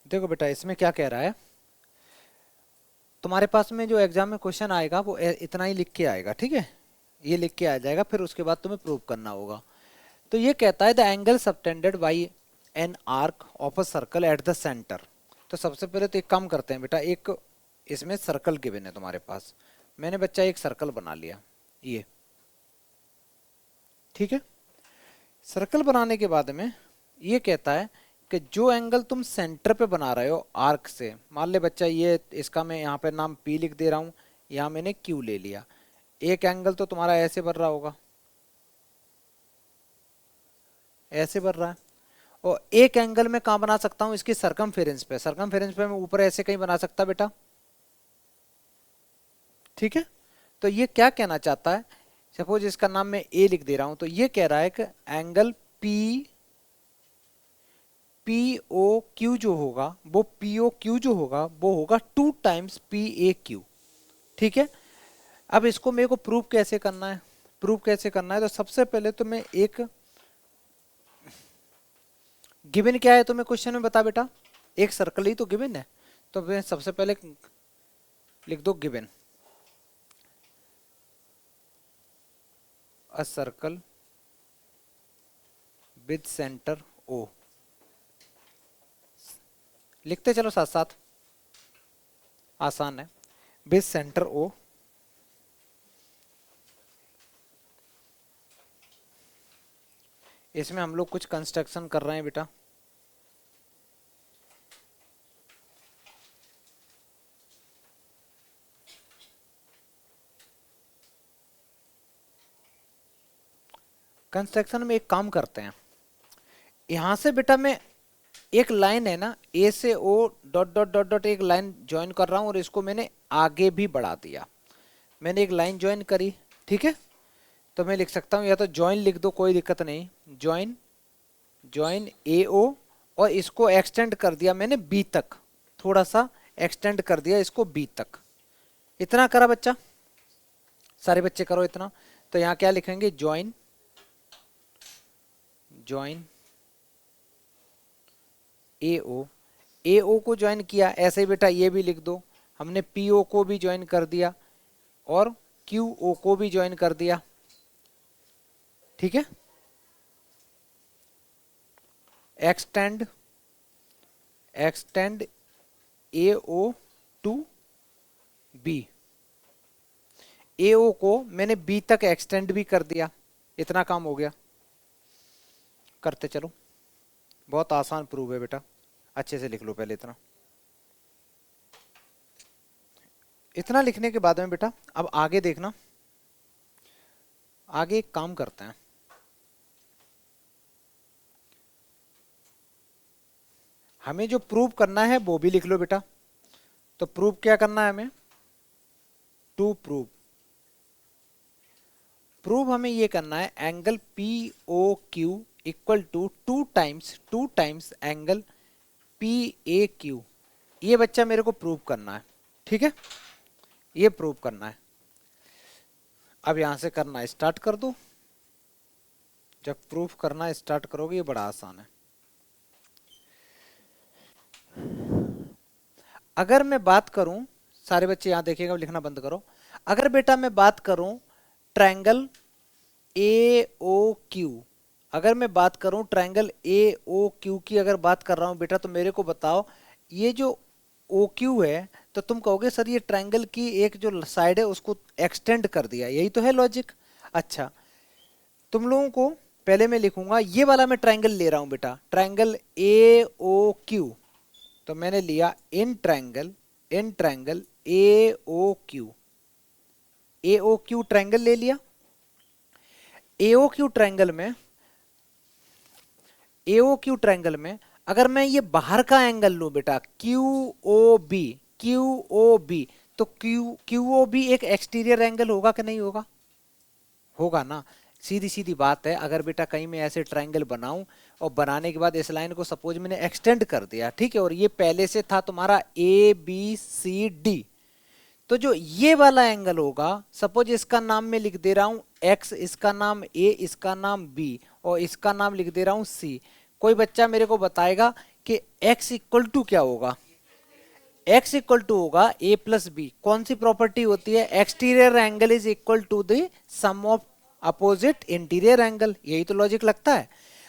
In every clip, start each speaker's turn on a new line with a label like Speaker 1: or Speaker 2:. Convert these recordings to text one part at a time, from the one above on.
Speaker 1: देखो बेटा इसमें क्या कह रहा है, तुम्हारे पास में जो एग्जाम में क्वेश्चन आएगा वो इतना ही लिख के आएगा, ठीक है, ये लिख के आ जाएगा, फिर उसके बाद तुम्हें प्रूव करना होगा। तो ये कहता है the angle subtended by an arc of a circle at the centre. तो सबसे पहले तो एक काम करते हैं बेटा, एक इसमें सर्कल गिवन है तुम्हारे पास, मैंने बच्चा एक सर्कल बना लिया ये, ठीक है। सर्कल बनाने के बाद में ये कहता है कि जो एंगल तुम सेंटर पे बना रहे हो आर्क से, मान ले बच्चा ये इसका मैं यहाँ पे नाम P लिख दे रहा हूँ, यहाँ मैंने Q ले लिया। एक एंगल तो तुम्हारा ऐसे बन रहा होगा, ऐसे बन रहा है, और एक एंगल में कहाँ बना सकता हूँ, इसकी सरकमफेरेंस पे, सरकमफेरेंस पे मैं ऊपर ऐसे कहीं बना सकता बेटा, ठीक है। तो ये क्या कहना चाहता है, सपोज इसका नाम मैं A लिख दे रहा हूँ, तो ये कह रहा है कि एंगल पी ओ क्यू जो होगा वो पी ओ क्यू जो होगा वो होगा 2 टाइम्स PAQ, ठीक है। अब इसको मेरे को प्रूव कैसे करना है, प्रूव कैसे करना है, तो सबसे पहले तो मैं एक गिवन क्या है तुम्हें क्वेश्चन में बता बेटा, एक सर्कल ही तो गिवन है, तो मैं सबसे पहले लिख दो given a circle with centre O, लिखते चलो साथ साथ, आसान है, विद सेंटर O। इसमें हम लोग कुछ कंस्ट्रक्शन कर रहे हैं बेटा, कंस्ट्रक्शन में एक काम करते हैं, यहां से बेटा मैं एक लाइन है ना A से O dot dot dot dot एक लाइन ज्वाइन कर रहा हूं और इसको मैंने आगे भी बढ़ा दिया, मैंने एक लाइन ज्वाइन करी, ठीक है। तो मैं लिख सकता हूं या तो ज्वाइन लिख दो कोई दिक्कत नहीं, ज्वाइन ज्वाइन AO, और इसको एक्सटेंड कर दिया मैंने B तक, थोड़ा सा एक्सटेंड कर दिया इसको B तक, इतना करा बच्चा, सारे बच्चे करो इतना। तो यहाँ क्या लिखेंगे, ज्वाइन ज्वाइन AO, AO को ज्वाइन किया, ऐसे ही बेटा ये भी लिख दो, हमने PO को भी ज्वाइन कर दिया और QO को भी ज्वाइन कर दिया, ठीक है। Extend extend AO to B, AO को मैंने B तक एक्सटेंड भी कर दिया, इतना काम हो गया, करते चलो, बहुत आसान प्रूव है बेटा, अच्छे से लिख लो पहले इतना, इतना लिखने के बाद में बेटा अब आगे देखना, आगे एक काम करते हैं, हमें जो प्रूव करना है वो भी लिख लो बेटा। तो प्रूव क्या करना है हमें, टू प्रूव, प्रूव हमें ये करना है angle POQ equal to two times angle PAQ, ये बच्चा मेरे को प्रूव करना है, ठीक है, ये प्रूव करना है। अब यहां से करना स्टार्ट कर दो, जब प्रूफ करना स्टार्ट करोगे ये बड़ा आसान है। अगर मैं बात करूं, सारे बच्चे यहां देखिएगा, लिखना बंद करो, अगर बेटा मैं बात करूं ट्रायंगल AOQ, अगर मैं बात करूं ट्रायंगल AOQ की अगर बात कर रहा हूं बेटा, तो मेरे को बताओ ये जो OQ है, तो तुम कहोगे सर ये ट्रायंगल की एक जो साइड है उसको एक्सटेंड कर दिया, यही तो है लॉजिक। अच्छा, तुम लोगों को पहले मैं लिखूंगा ये वाला, मैं ट्रायंगल ले रहा हूं बेटा, ट्रायंगल AOQ, तो मैंने लिया in triangle AOQ, AOQ triangle ले लिया। AOQ ट्रायंगल में AOQ ट्रायंगल में अगर मैं ये बाहर का एंगल लूं बेटा QOB, तो QOB एक एक्सटीरियर एंगल होगा कि नहीं होगा, होगा ना, सीधी सीधी बात है। अगर बेटा कहीं मैं ऐसे ट्रायंगल बनाऊं और बनाने के बाद इस लाइन को सपोज मैंने एक्सटेंड कर दिया, ठीक है, और ये पहले से था तुम्हारा ABCD, तो जो ये वाला एंगल होगा, सपोज इसका नाम मैं लिख दे रहा हूं X, इसका नाम A, इसका नाम B और इसका नाम लिख दे रहा हूं C। कोई बच्चा मेरे को बताएगा कि x इक्वल टू क्या होगा, x इक्वल टू होगा a प्लस बी। कौन सी प्रॉपर्टी होती है, exterior angle is equal to the sum of opposite interior angle, यही तो लॉजिक लगता है।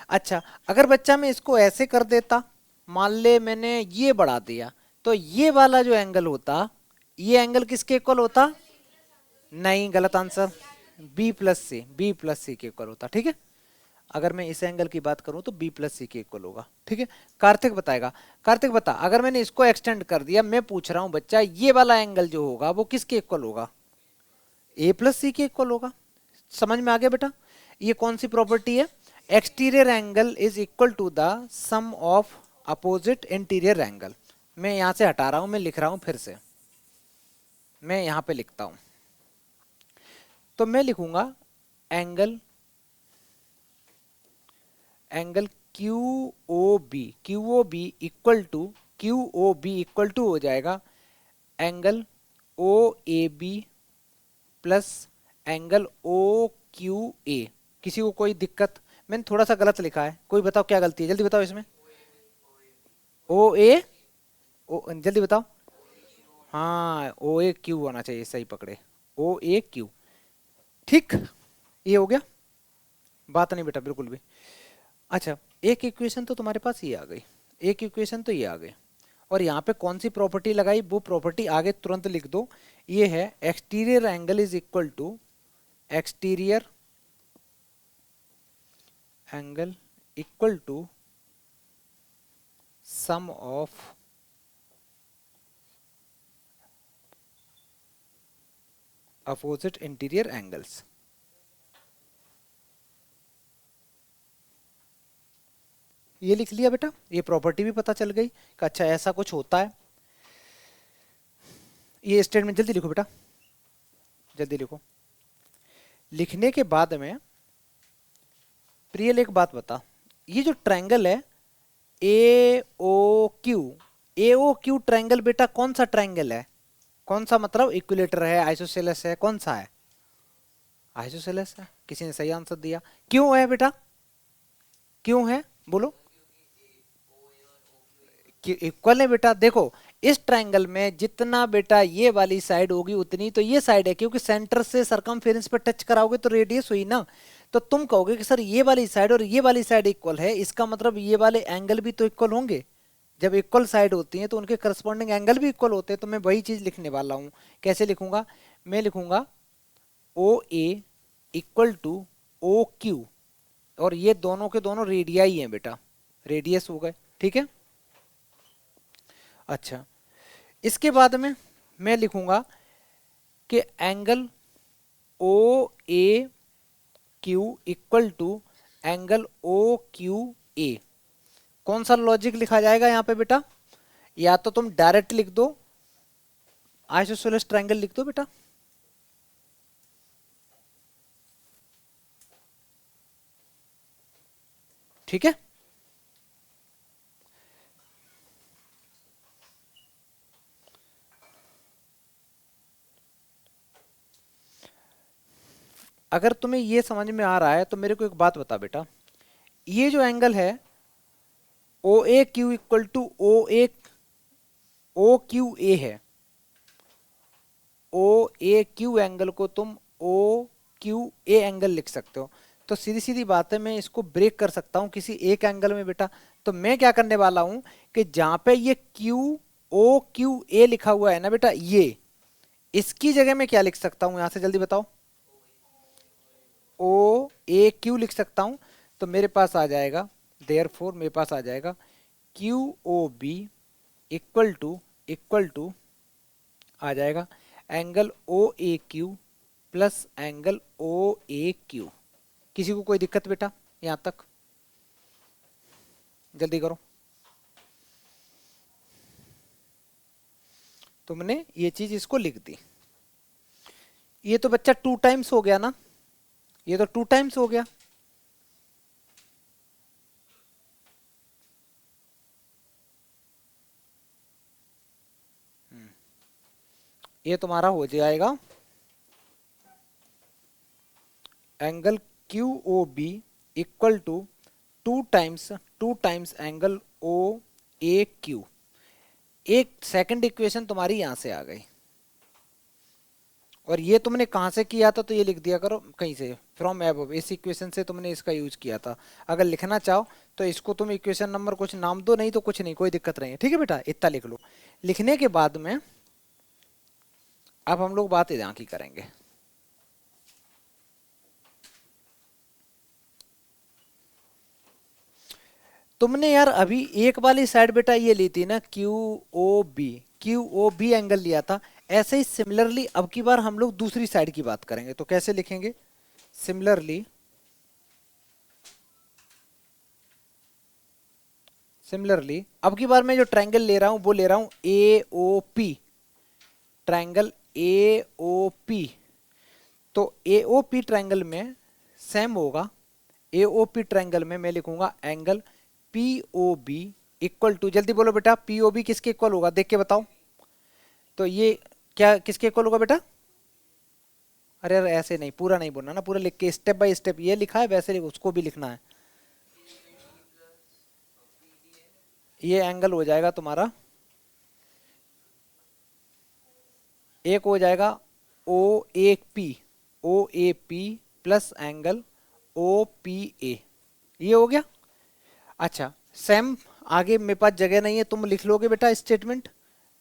Speaker 1: अच्छा, अगर बच्चा मैं इसको ऐसे कर देता, मान ले मैंने ये बढ़ा दिया, तो ये वाला जो एंगल होता, ये एंगल किसके इक्वल होता, नहीं, गलत आंसर, बी प्लस सी, बी प्लस सी के इक्वल होता। ठीक है, अगर मैं इस एंगल की बात करूं तो बी प्लस सी के इक्वल होगा। ठीक है, कार्तिक बताएगा। कार्तिक बता, अगर मैंने इसको एक्सटेंड कर दिया, मैं पूछ रहा हूं बच्चा, ये वाला एंगल जो होगा वो किसके इक्वल होगा, ए प्लस सी के इक्वल होगा। समझ में आ गया बेटा, ये कौन सी प्रॉपर्टी है, exterior angle is equal to the sum of opposite interior angle. मैं यहां से हटा रहा हूं, मैं लिख रहा हूं फिर से, मैं यहां पे लिखता हूं, तो मैं लिखूंगा angle, angle Q O B, Q O B equal to, Q O B equal to हो जाएगा angle O A B plus angle O Q A. किसी को कोई दिक्कत, मैंने थोड़ा सा गलत लिखा है, कोई बताओ क्या गलती है, जल्दी बताओ इसमें। ओ ए, ओ जल्दी बताओ, हाँ ओ ए क्यू होना चाहिए, सही पकड़े, ओ ए क्यू। ठीक, ये हो गया, बात नहीं बेटा बिल्कुल भी। अच्छा, एक इक्वेशन तो तुम्हारे पास ये आ गई, एक इक्वेशन तो ये आ गई, और यहाँ पे कौन सी प्रॉपर्टी लगाई, वो प्रॉपर्टी आगे तुरंत लिख दो। ये है exterior angle is equal to, exterior angle equal to sum of opposite interior angles. ये लिख लिया बेटा, ये प्रॉपर्टी भी पता चल गई कि अच्छा ऐसा कुछ होता है। ये स्टेटमेंट जल्दी लिखो बेटा, जल्दी लिखो। लिखने के बाद में प्रियल एक बात बता, ये जो ट्रायंगल है ए ओ क्यू, ए ओ क्यू ट्रायंगल बेटा कौन सा ट्रायंगल है, कौन सा, मतलब इक्विलेटर है, आइसोसेलेस है, कौन सा है, आइसोसेलेस है। किसी ने सही आंसर दिया, क्यों है बेटा, क्यों है बोलो, इक्वल है बेटा। देखो इस ट्रायंगल में जितना बेटा ये वाली साइड होगी उतनी तो ये साइड है, क्योंकि सेंटर से सरकमफेरेंस पे टच कराओगे तो रेडियस हुई ना। तो तुम कहोगे कि सर ये वाली साइड और ये वाली साइड इक्वल है, इसका मतलब ये वाले एंगल भी तो इक्वल होंगे। जब इक्वल साइड होती है तो उनके करस्पॉन्डिंग एंगल भी इक्वल होते हैं। तो मैं वही चीज लिखने वाला हूं, कैसे लिखूंगा, मैं लिखूंगा ओ ए इक्वल टू ओ क्यू, और ये दोनों के दोनों रेडियाई हैं बेटा, रेडियस हो गए। ठीक है, अच्छा, इसके बाद में मैं लिखूंगा कि angle O A Q equal to angle O Q A. कौन सा लॉजिक लिखा जाएगा यहां पे बेटा, या तो तुम डायरेक्ट लिख दो, आइसोसेलेस ट्रायंगल लिख दो बेटा, ठीक है। अगर तुम्हें ये समझ में आ रहा है तो मेरे को एक बात बता बेटा, ये जो एंगल है O A Q equal to O Q A है, ओ ए क्यू एंगल को तुम ओ क्यू ए एंगल लिख सकते हो। तो सीधी सीधी बात है, मैं इसको ब्रेक कर सकता हूं किसी एक एंगल में बेटा। तो मैं क्या करने वाला हूं कि जहां पे ये क्यू ओ क्यू ए लिखा हुआ है ना बेटा, ये इसकी जगह मैं क्या लिख सकता हूं, यहां से जल्दी बताओ, ओ ए क्यू लिख सकता हूं। तो मेरे पास आ जाएगा, देयरफॉर मेरे पास आ जाएगा Q O B equal to आ जाएगा angle O A Q plus angle O A Q. किसी को कोई दिक्कत बेटा यहां तक, जल्दी करो। तुमने ये चीज इसको लिख दी, ये तो बच्चा 2 टाइम्स हो गया ना, ये तो 2 टाइम्स हो गया। ये तुम्हारा हो जाएगा angle Q O B equal to 2 times angle O A Q. एक सेकंड इक्वेशन तुम्हारी यहां से आ गई, और ये तुमने कहां से किया था, तो ये लिख दिया करो कहीं से, फ्रॉम एबव, इस इक्वेशन से तुमने इसका यूज किया था। अगर लिखना चाहो तो इसको तुम इक्वेशन नंबर कुछ नाम दो, नहीं तो कुछ नहीं, कोई दिक्कत नहीं है, ठीक है बेटा, इतना लिख लो। लिखने के बाद में अब हम लोग बात यहाँ की करेंगे। तुमने यार अभी एक वाली साइड बेटा ये ली थी ना, क्यू ओ बी एंगल लिया था। ऐसे ही सिमिलरली अब की बार हम लोग दूसरी साइड की बात करेंगे, तो कैसे लिखेंगे? सिमिलरली, अब की बार मैं जो ट्रायंगल ले रहा हूं वो ले रहा हूं A O P, triangle A O P. तो ए ओ पी ट्रायंगल में सेम होगा, ए ओ पी ट्रायंगल में मैं लिखूंगा angle P O B equal to, जल्दी बोलो बेटा, पी ओ बी किसके इक्वल होगा, देख के बताओ। तो ये क्या किसके इक्वल होगा बेटा? अरे यार ऐसे नहीं, पूरा नहीं बोलना ना, पूरा लिख के स्टेप बाय स्टेप, ये लिखा है वैसे उसको भी लिखना है। ये एंगल हो जाएगा तुम्हारा, एक हो जाएगा O A P, O A P plus angle O P A, ये हो गया। अच्छा सेम, आगे मेरे पास जगह नहीं है, तुम लिख लोगे बेटा स्टेटमेंट,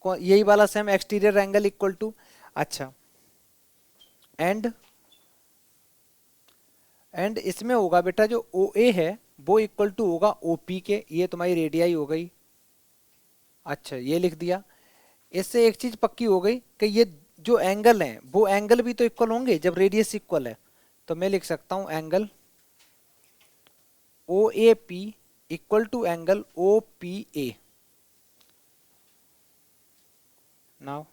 Speaker 1: यही वाला same exterior angle equal to, अच्छा एंड इसमें होगा बेटा जो ओ ए है वो इक्वल टू होगा ओ पी के, ये तुम्हारी रेडियाई हो गई। अच्छा ये लिख दिया। इससे एक चीज पक्की हो गई कि ये जो एंगल है वो एंगल भी तो इक्वल होंगे जब रेडियस इक्वल है। तो मैं लिख सकता हूं angle O A P equal to angle O P A. Now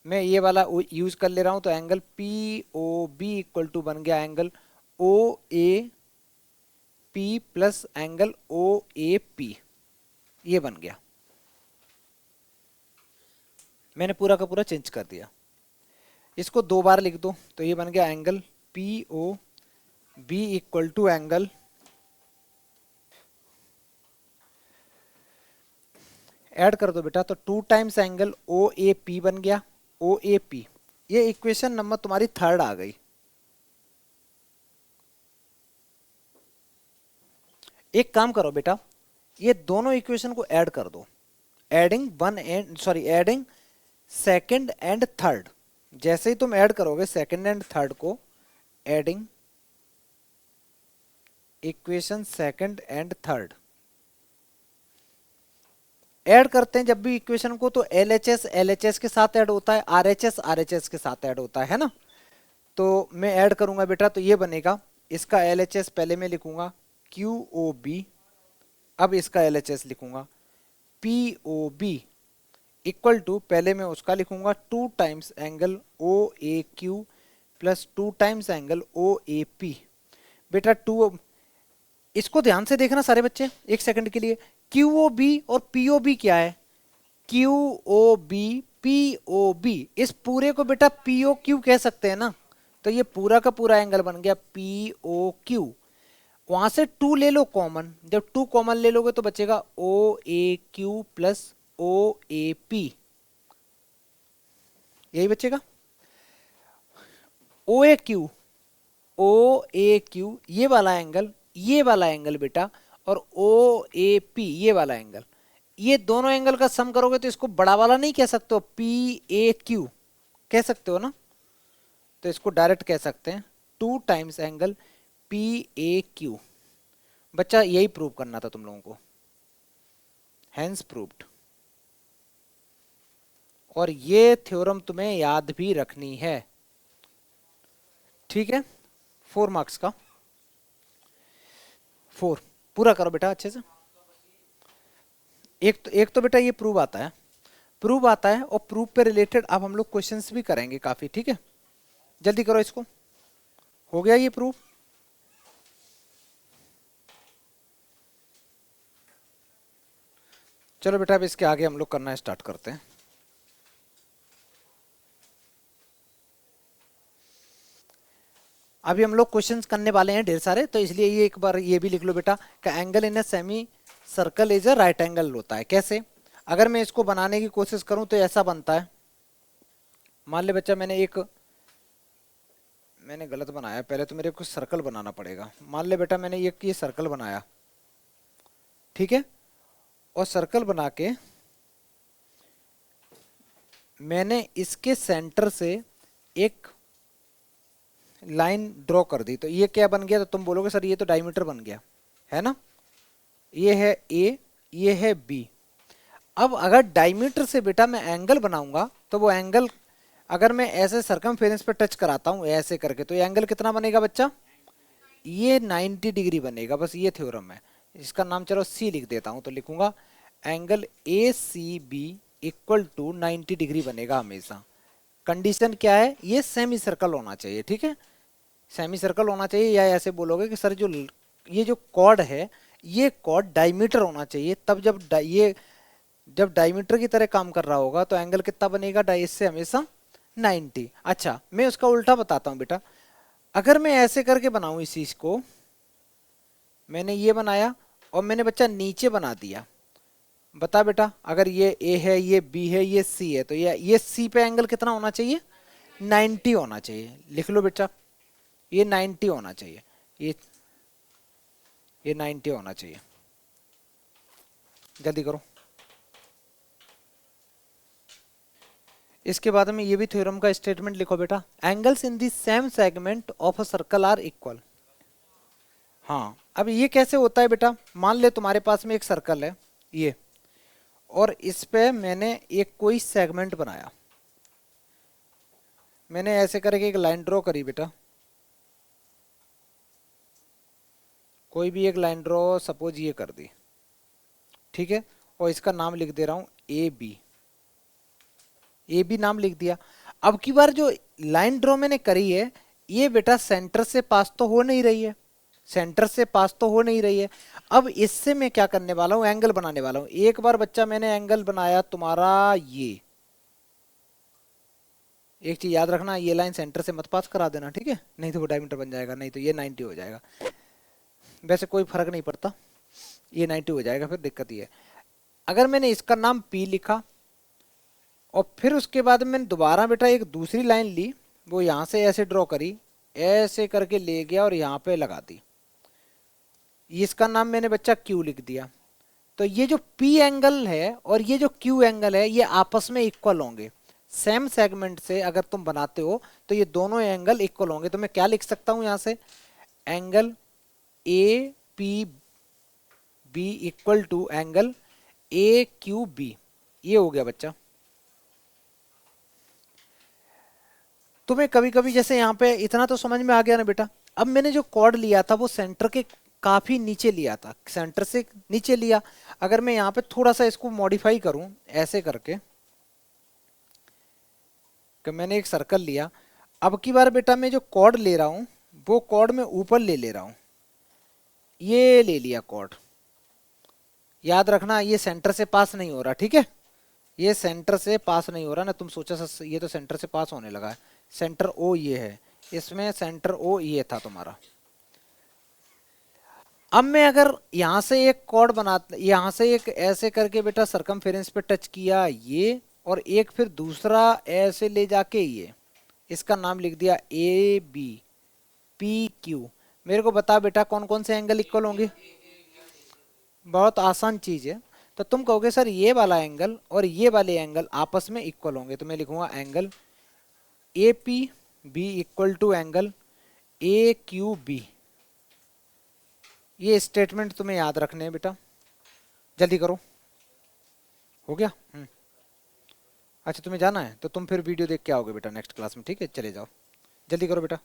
Speaker 1: मैं ये वाला यूज कर ले रहा हूं, तो angle P O B equal to बन गया angle O A P plus angle O A P, ये बन गया। मैंने पूरा का पूरा चेंज कर दिया, इसको दो बार लिख दो, तो ये बन गया angle P O B equal to angle, add कर दो बेटा, तो two times angle O A P बन गया, ओ ए पी। ये इक्वेशन नंबर तुम्हारी थर्ड आ गई। एक काम करो बेटा, ये दोनों इक्वेशन को ऐड कर दो, adding one and sorry adding second and third. जैसे ही तुम ऐड करोगे सेकंड एंड थर्ड को, adding equation second and third, add करते हैं जब भी इक्वेशन को, तो एल एच एस के साथ ऐड होता है, आर एच एस के साथ ऐड होता है ना। तो मैं ऐड करूंगा बेटा, तो ये बनेगा, इसका एल एच एस पहले मैं लिखूंगा क्यू ओ बी, अब इसका एल एच एस लिखूंगा P O B equal to, पहले मैं उसका लिखूंगा two times angle O A Q plus two times angle O A P. बेटा टू, इसको ध्यान से देखना सारे बच्चे एक सेकंड के लिए, क्यू ओ बी और पी ओ बी क्या है? Q O B P O B, इस पूरे को बेटा पी ओ क्यू कह सकते हैं ना। तो ये पूरा का पूरा एंगल बन गया पी ओ क्यू। वहां से टू ले लो कॉमन, जब टू कॉमन ले लोगे तो बचेगा O A Q plus O A P, यही बचेगा। O A Q, O A Q ये वाला एंगल बेटा, और ओ ए पी ये वाला एंगल, ये दोनों एंगल का सम करोगे तो इसको बड़ा वाला नहीं कह सकते हो, पी ए क्यू कह सकते हो ना। तो इसको डायरेक्ट कह सकते हैं to times angle P A Q. बच्चा यही प्रूव करना था तुम लोगों को, हैंस प्रूव्ड। और ये थ्योरम तुम्हें याद भी रखनी है, ठीक है, 4 मार्क्स का, 4 पूरा करो बेटा अच्छे से। एक तो बेटा ये प्रूव आता है, और प्रूव पे रिलेटेड अब हम लोग क्वेश्चंस भी करेंगे काफी, ठीक है। जल्दी करो इसको, हो गया ये प्रूफ। चलो बेटा अब इसके आगे हम लोग करना स्टार्ट करते हैं। अभी हम लोग क्वेश्चंस करने वाले हैं ढेर सारे, तो इसलिए ये एक बार ये भी लिख लो बेटा, का angle in a semi circle is a right angle होता है। कैसे? अगर मैं इसको बनाने की कोशिश करूं तो ऐसा बनता है। मान ले बच्चा मैंने गलत बनाया, पहले तो मेरे को सर्कल बनाना पड़ेगा। मान ले बेटा मैंने ये सर्कल बनाया, ठीक है, और सर्कल बना के मैंने इसके सेंटर से एक लाइन ड्रॉ कर दी, तो ये क्या बन गया? तो तुम बोलोगे सर ये तो डायमीटर बन गया, है ना? ये है ए, ये है बी। अब अगर डायमीटर से बेटा मैं एंगल बनाऊंगा तो वो एंगल अगर मैं ऐसे सरकमफेरेंस पे टच कराता हूं ऐसे करके, तो ये एंगल कितना बनेगा बच्चा? ये 90 डिग्री बनेगा। बस ये थ्योरम है। इसका नाम चलो सी लिख देता हूं, तो लिखूंगा angle A C B equal to 90 degree बनेगा हमेशा। कंडीशन क्या है? ये सेमी सर्कल होना चाहिए, ठीक है, सेमी सर्कल होना चाहिए। या ऐसे बोलोगे कि सर जो ये जो कॉर्ड है ये कॉर्ड डायमीटर होना चाहिए, तब ये जब डायमीटर की तरह काम कर रहा होगा तो एंगल कितना बनेगा इससे? हमेशा 90। अच्छा मैं उसका उल्टा बताता हूं बेटा। अगर मैं ऐसे करके बनाऊं इस चीज को, मैंने ये बनाया और मैंने बच्चा नीचे बना दिया, बता बेटा अगर ये ए है, ये बी है, ये सी है, तो ये सी पे एंगल कितना होना चाहिए? 90 होना चाहिए। लिख लो बेटा, ये 90 होना चाहिए, ये ये 90 होना चाहिए। जल्दी करो। इसके बाद में ये भी थ्योरम का स्टेटमेंट लिखो बेटा, angles in the same segment of a circle are equal. हाँ अब ये कैसे होता है बेटा? मान ले तुम्हारे पास में एक सर्कल है ये, और इस पे मैंने एक कोई सेगमेंट बनाया, मैंने ऐसे करके एक लाइन ड्रॉ करी बेटा, कोई भी एक लाइन ड्रॉ सपोज ये कर दी, ठीक है, और इसका नाम लिख दे रहा हूं ए बी। ए बी नाम लिख दिया। अब की बार जो लाइन ड्रॉ मैंने करी है ये बेटा सेंटर से पास तो हो नहीं रही है, सेंटर से पास तो हो नहीं रही है। अब इससे मैं क्या करने वाला हूं? एंगल बनाने वाला हूं। एक बार बच्चा मैंने एंगल बनाया तुम्हारा ये, एक चीज याद रखना, ये लाइन सेंटर से मत पास करा देना, ठीक है, नहीं तो वो डायमीटर बन जाएगा, नहीं तो ये 90 हो जाएगा। वैसे कोई फर्क नहीं पड़ता, ये 90 हो जाएगा, फिर दिक्कत ये है। अगर मैंने इसका नाम P लिखा और फिर उसके बाद मैंने दोबारा बेटा एक दूसरी लाइन ली, वो यहाँ से ऐसे ड्रॉ करी, ऐसे करके ले गया और यहाँ पे लगा दी, इसका नाम मैंने बच्चा Q लिख दिया। तो ये जो P एंगल है और ये जो Q एंगल है ये आपस में इक्वल होंगे। सेम सेगमेंट से अगर तुम बनाते हो तो ये दोनों एंगल इक्वल होंगे। तो मैं क्या लिख सकता हूं यहां से? Angle A P B equal to angle A Q B. ये हो गया बच्चा। तुम्हें कभी कभी जैसे यहाँ पे इतना तो समझ में आ गया ना बेटा। अब मैंने जो कॉर्ड लिया था वो सेंटर के काफी नीचे लिया था, सेंटर से नीचे लिया। अगर मैं यहाँ पे थोड़ा सा इसको मॉडिफाई करूं ऐसे करके कि मैंने एक सर्कल लिया, अब की बार बेटा मैं जो कॉर्ड ले रहा हूं वो कॉर्ड में ऊपर ले रहा हूं, ये ले लिया कॉर्ड। याद रखना ये सेंटर से पास नहीं हो रहा, ठीक है, ये सेंटर से पास नहीं हो रहा ना। तुम सोचा ये तो सेंटर से पास होने लगा है, सेंटर ओ ये है, इसमें सेंटर ओ ये था तुम्हारा। अब मैं अगर यहां से एक कॉर्ड बना, यहां से एक ऐसे करके बेटा सरकमफेरेंस पे टच किया ये, और एक फिर दूसरा ऐसे ले जाके ये, इसका नाम लिख दिया ए बी पी क्यू। मेरे को बता बेटा कौन कौन से एंगल इक्वल होंगे? बहुत आसान चीज है। तो तुम कहोगे सर ये वाला एंगल और ये वाले एंगल आपस में इक्वल होंगे, तो मैं लिखूंगा angle A P B equal to angle A Q B. ये स्टेटमेंट तुम्हें याद रखने हैं बेटा, जल्दी करो। हो गया? अच्छा तुम्हें जाना है तो तुम फिर वीडियो देख के आओगे बेटा नेक्स्ट क्लास में, ठीक है, चले जाओ, जल्दी करो बेटा।